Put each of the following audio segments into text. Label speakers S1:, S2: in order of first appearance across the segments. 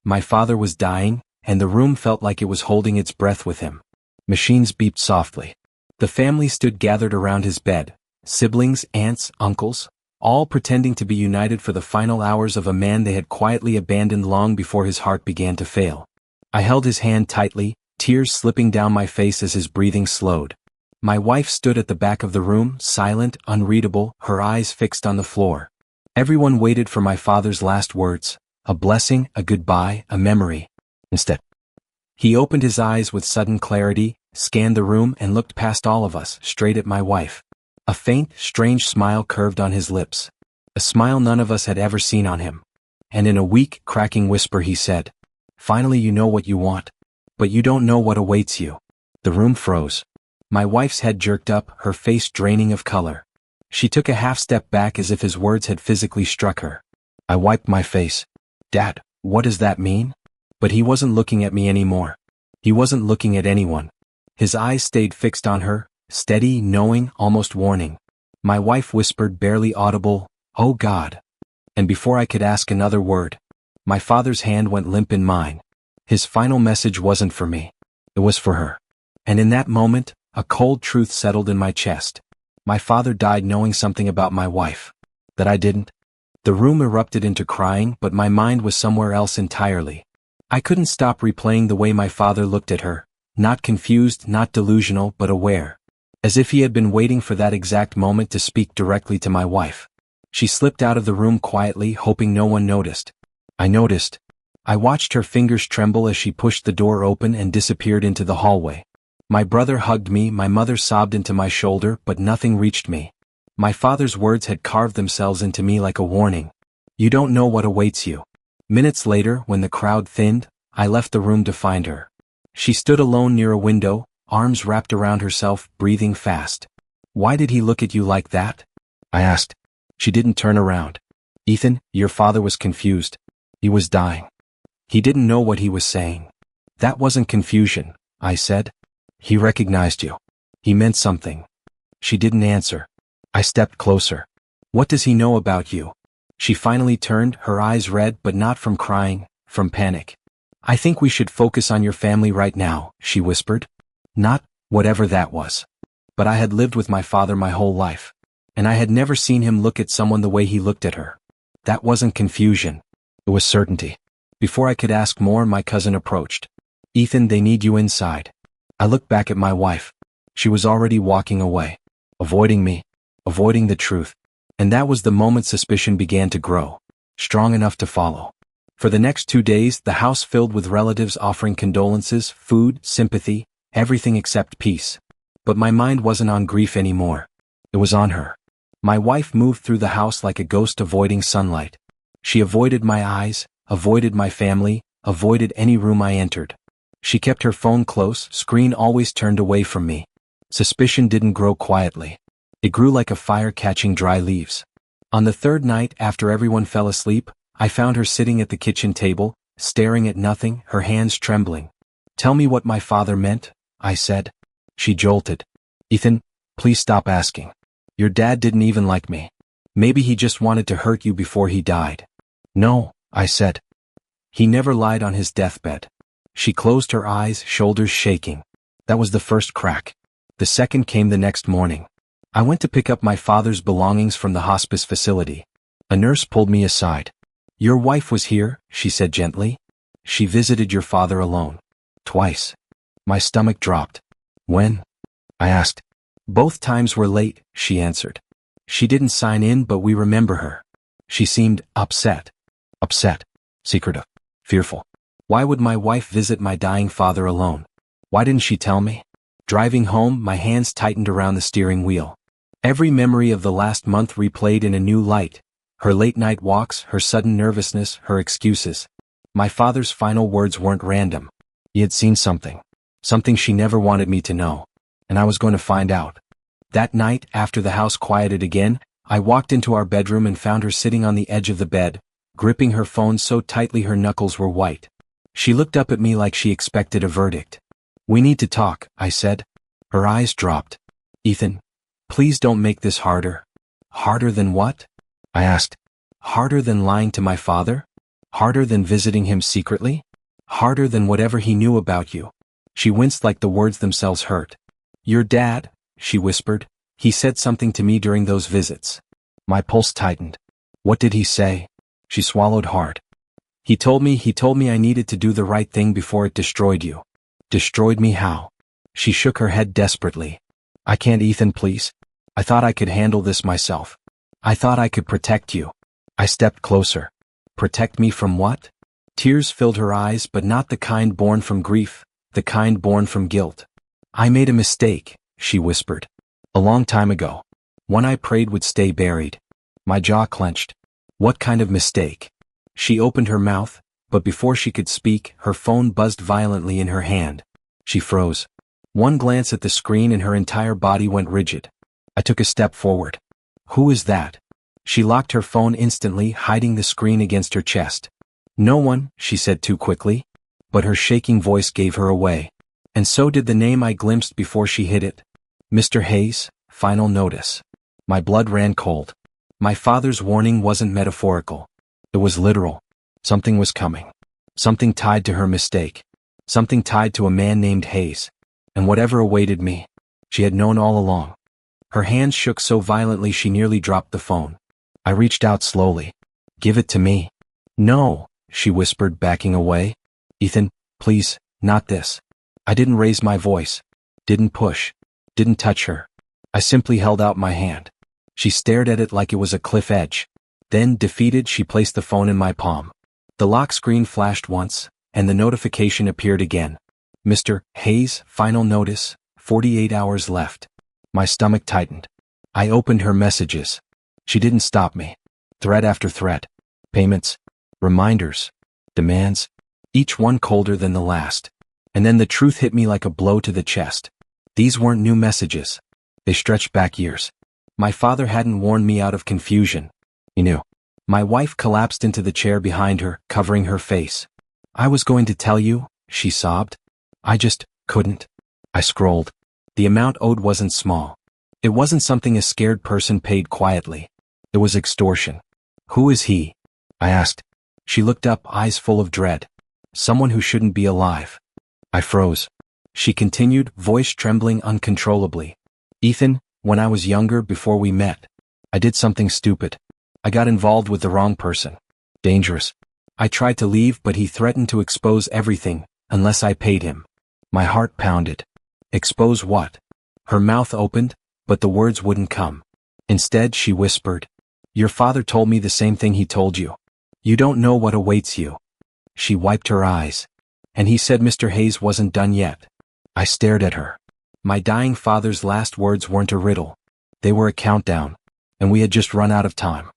S1: My father was dying, and the room felt like it was holding its breath with him. Machines beeped softly. The family stood gathered around his bed, siblings, aunts, uncles, all pretending to be united for the final hours of a man they had quietly abandoned long before his heart began to fail. I held his hand tightly, tears slipping down my face as his breathing slowed. My wife stood at the back of the room, silent, unreadable, her eyes fixed on the floor. Everyone waited for my father's last words, a blessing, a goodbye, a memory. Instead, he opened his eyes with sudden clarity, scanned the room and looked past all of us, straight at my wife. A faint, strange smile curved on his lips. A smile none of us had ever seen on him. And in a weak, cracking whisper he said, "Finally you know what you want. But you don't know what awaits you." The room froze. My wife's head jerked up, her face draining of color. She took a half step back as if his words had physically struck her. I wiped my face. "Dad, what does that mean?" But he wasn't looking at me anymore. He wasn't looking at anyone. His eyes stayed fixed on her, steady, knowing, almost warning. My wife whispered, barely audible, "Oh God." And before I could ask another word, my father's hand went limp in mine. His final message wasn't for me. It was for her. And in that moment, a cold truth settled in my chest. My father died knowing something about my wife. That I didn't. The room erupted into crying, but my mind was somewhere else entirely. I couldn't stop replaying the way my father looked at her, not confused, not delusional, but aware. As if he had been waiting for that exact moment to speak directly to my wife. She slipped out of the room quietly, hoping no one noticed. I noticed. I watched her fingers tremble as she pushed the door open and disappeared into the hallway. My brother hugged me, my mother sobbed into my shoulder, but nothing reached me. My father's words had carved themselves into me like a warning. You don't know what awaits you. Minutes later, when the crowd thinned, I left the room to find her. She stood alone near a window, arms wrapped around herself, breathing fast. "Why did he look at you like that?" I asked. She didn't turn around. "Ethan, your father was confused. He was dying. He didn't know what he was saying." "That wasn't confusion," I said. "He recognized you. He meant something." She didn't answer. I stepped closer. "What does he know about you?" She finally turned, her eyes red, but not from crying, from panic. "I think we should focus on your family right now," she whispered. Not whatever that was. But I had lived with my father my whole life. And I had never seen him look at someone the way he looked at her. That wasn't confusion. It was certainty. Before I could ask more, my cousin approached. "Ethan, they need you inside." I looked back at my wife. She was already walking away. Avoiding me. Avoiding the truth. And that was the moment suspicion began to grow. Strong enough to follow. For the next 2 days, the house filled with relatives offering condolences, food, sympathy, everything except peace. But my mind wasn't on grief anymore. It was on her. My wife moved through the house like a ghost avoiding sunlight. She avoided my eyes, avoided my family, avoided any room I entered. She kept her phone close, screen always turned away from me. Suspicion didn't grow quietly. It grew like a fire catching dry leaves. On the third night, after everyone fell asleep, I found her sitting at the kitchen table, staring at nothing, her hands trembling. "Tell me what my father meant," I said. She jolted. "Ethan, please stop asking. Your dad didn't even like me. Maybe he just wanted to hurt you before he died." "No," I said. "He never lied on his deathbed." She closed her eyes, shoulders shaking. That was the first crack. The second came the next morning. I went to pick up my father's belongings from the hospice facility. A nurse pulled me aside. "Your wife was here," she said gently. "She visited your father alone. Twice." My stomach dropped. "When?" I asked. "Both times were late," she answered. "She didn't sign in, but we remember her." She seemed upset. Upset. Secretive. Fearful. Why would my wife visit my dying father alone? Why didn't she tell me? Driving home, my hands tightened around the steering wheel. Every memory of the last month replayed in a new light. Her late-night walks, her sudden nervousness, her excuses. My father's final words weren't random. He had seen something. Something she never wanted me to know. And I was going to find out. That night, after the house quieted again, I walked into our bedroom and found her sitting on the edge of the bed, gripping her phone so tightly her knuckles were white. She looked up at me like she expected a verdict. "We need to talk," I said. Her eyes dropped. "Ethan, please don't make this harder." "Harder than what?" I asked. "Harder than lying to my father?" Harder than visiting him secretly? Harder than whatever he knew about you. She winced like the words themselves hurt. Your dad, she whispered. He said something to me during those visits. My pulse tightened. What did he say? She swallowed hard. He told me I needed to do the right thing before it destroyed you. Destroyed me how? She shook her head desperately. I can't, Ethan, please. I thought I could handle this myself. I thought I could protect you. I stepped closer. Protect me from what? Tears filled her eyes, but not the kind born from grief, the kind born from guilt. I made a mistake, she whispered. A long time ago. One I prayed would stay buried. My jaw clenched. What kind of mistake? She opened her mouth, but before she could speak, her phone buzzed violently in her hand. She froze. One glance at the screen and her entire body went rigid. I took a step forward. Who is that? She locked her phone instantly, hiding the screen against her chest. No one, she said too quickly. But her shaking voice gave her away. And so did the name I glimpsed before she hid it. Mr. Hayes, final notice. My blood ran cold. My father's warning wasn't metaphorical. It was literal. Something was coming. Something tied to her mistake. Something tied to a man named Hayes. And whatever awaited me, she had known all along. Her hands shook so violently she nearly dropped the phone. I reached out slowly. Give it to me. No, she whispered, backing away. Ethan, please, not this. I didn't raise my voice. Didn't push. Didn't touch her. I simply held out my hand. She stared at it like it was a cliff edge. Then, defeated, she placed the phone in my palm. The lock screen flashed once, and the notification appeared again. Mr. Hayes, final notice, 48 hours left. My stomach tightened. I opened her messages. She didn't stop me. Threat after threat. Payments. Reminders. Demands. Each one colder than the last. And then the truth hit me like a blow to the chest. These weren't new messages. They stretched back years. My father hadn't warned me out of confusion. He knew. My wife collapsed into the chair behind her, covering her face. I was going to tell you, she sobbed. I just couldn't. I scrolled. The amount owed wasn't small. It wasn't something a scared person paid quietly. It was extortion. Who is he? I asked. She looked up, eyes full of dread. Someone who shouldn't be alive. I froze. She continued, voice trembling uncontrollably. Ethan, when I was younger, before we met, I did something stupid. I got involved with the wrong person. Dangerous. I tried to leave, but he threatened to expose everything, unless I paid him. My heart pounded. Expose what? Her mouth opened, but the words wouldn't come. Instead, she whispered, Your father told me the same thing he told you. You don't know what awaits you. She wiped her eyes. And he said Mr. Hayes wasn't done yet. I stared at her. My dying father's last words weren't a riddle. They were a countdown. And we had just run out of time.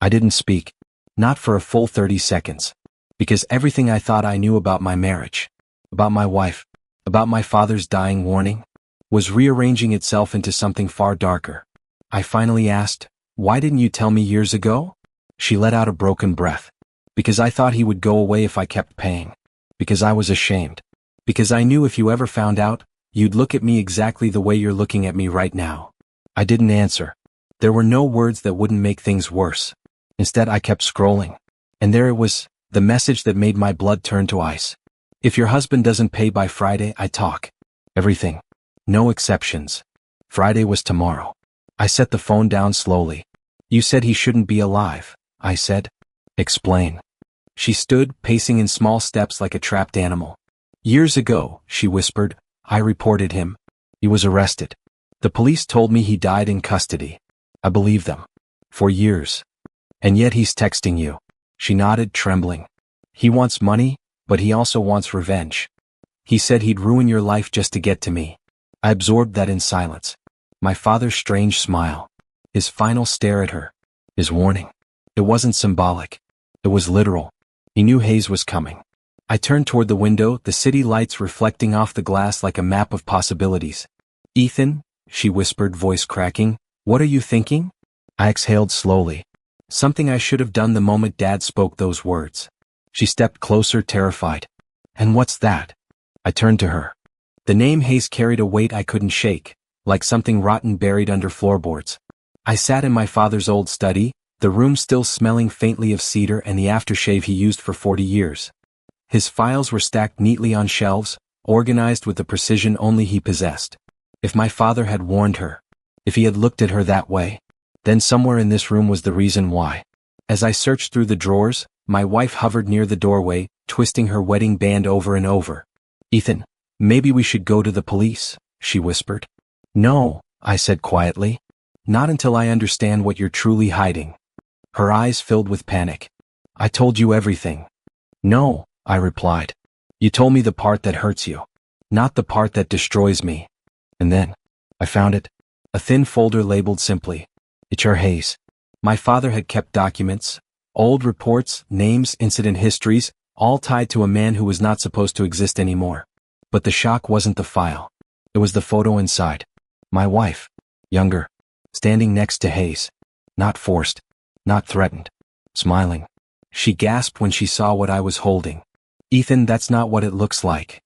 S1: I didn't speak. Not for a full 30 seconds. Because everything I thought I knew about my marriage, about my wife, about my father's dying warning, was rearranging itself into something far darker. I finally asked, Why didn't you tell me years ago? She let out a broken breath. Because I thought he would go away if I kept paying. Because I was ashamed. Because I knew if you ever found out, you'd look at me exactly the way you're looking at me right now. I didn't answer. There were no words that wouldn't make things worse. Instead, I kept scrolling. And there it was, the message that made my blood turn to ice. If your husband doesn't pay by Friday, I talk. Everything. No exceptions. Friday was tomorrow. I set the phone down slowly. You said he shouldn't be alive, I said. Explain. She stood, pacing in small steps like a trapped animal. Years ago, she whispered, I reported him. He was arrested. The police told me he died in custody. I believed them. For years. And yet he's texting you. She nodded, trembling. He wants money, but he also wants revenge. He said he'd ruin your life just to get to me. I absorbed that in silence. My father's strange smile. His final stare at her. His warning. It wasn't symbolic. It was literal. He knew Hayes was coming. I turned toward the window, the city lights reflecting off the glass like a map of possibilities. Ethan, she whispered, voice cracking, what are you thinking? I exhaled slowly. Something I should have done the moment Dad spoke those words. She stepped closer, terrified. And what's that? I turned to her. The name Hayes carried a weight I couldn't shake, like something rotten buried under floorboards. I sat in my father's old study, the room still smelling faintly of cedar and the aftershave he used for 40 years. His files were stacked neatly on shelves, organized with the precision only he possessed. If my father had warned her, if he had looked at her that way, then somewhere in this room was the reason why. As I searched through the drawers, my wife hovered near the doorway, twisting her wedding band over and over. "Ethan, maybe we should go to the police," she whispered. "No," I said quietly. "Not until I understand what you're truly hiding." Her eyes filled with panic. "I told you everything." "No," I replied. "You told me the part that hurts you, not the part that destroys me." And then, I found it. A thin folder labeled simply, "It's Hayes." My father had kept documents, old reports, names, incident histories, all tied to a man who was not supposed to exist anymore. But the shock wasn't the file. It was the photo inside. My wife, younger, standing next to Hayes. Not forced, not threatened, smiling. She gasped when she saw what I was holding. "Ethan, that's not what it looks like."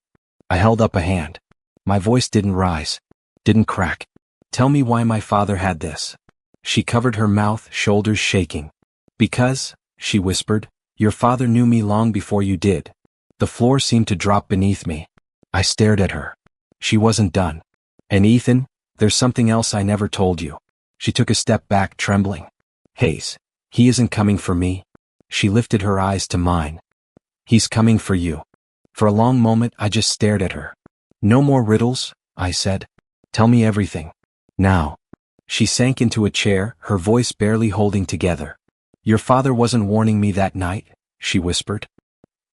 S1: I held up a hand. My voice didn't rise, didn't crack. "Tell me why my father had this." She covered her mouth, shoulders shaking. "Because," she whispered, "your father knew me long before you did." The floor seemed to drop beneath me. I stared at her. She wasn't done. "And Ethan, there's something else I never told you." She took a step back, trembling. "Hayes, he isn't coming for me." She lifted her eyes to mine. "He's coming for you." For a long moment I just stared at her. "No more riddles," I said. "Tell me everything. Now." She sank into a chair, her voice barely holding together. "Your father wasn't warning me that night," she whispered.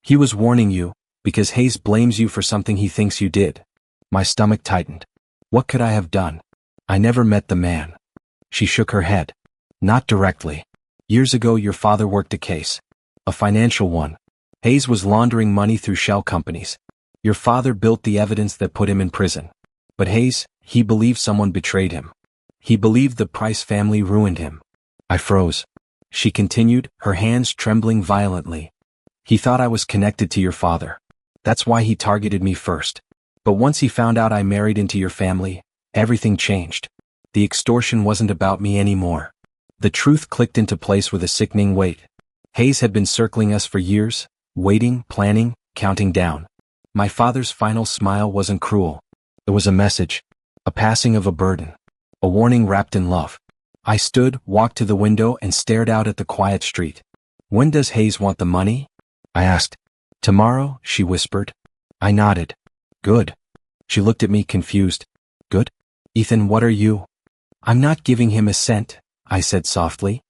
S1: "He was warning you, because Hayes blames you for something he thinks you did." My stomach tightened. What could I have done? I never met the man. She shook her head. "Not directly. Years ago your father worked a case. A financial one. Hayes was laundering money through shell companies. Your father built the evidence that put him in prison. But Hayes, he believed someone betrayed him. He believed the Price family ruined him." I froze. She continued, her hands trembling violently. "He thought I was connected to your father. That's why he targeted me first. But once he found out I married into your family, everything changed. The extortion wasn't about me anymore." The truth clicked into place with a sickening weight. Hayes had been circling us for years, waiting, planning, counting down. My father's final smile wasn't cruel. It was a message, a passing of a burden, a warning wrapped in love. I stood, walked to the window and stared out at the quiet street. "When does Hayes want the money?" I asked. "Tomorrow," she whispered. I nodded. "Good." She looked at me confused. "Good? Ethan, what are you?" "I'm not giving him a cent," I said softly.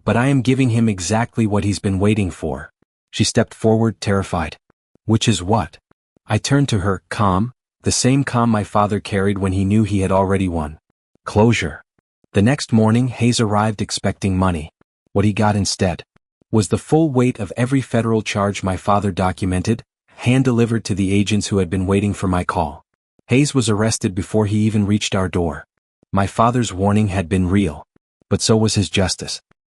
S1: "But I am giving him exactly what he's been waiting for." She stepped forward, terrified. "Which is what?" I turned to her, calm, the same calm my father carried when he knew he had already won. "Closure." The next morning Hayes arrived expecting money. What he got instead was the full weight of every federal charge my father documented, hand-delivered to the agents who had been waiting for my call. Hayes was arrested before he even reached our door. My father's warning had been real, but so was his justice.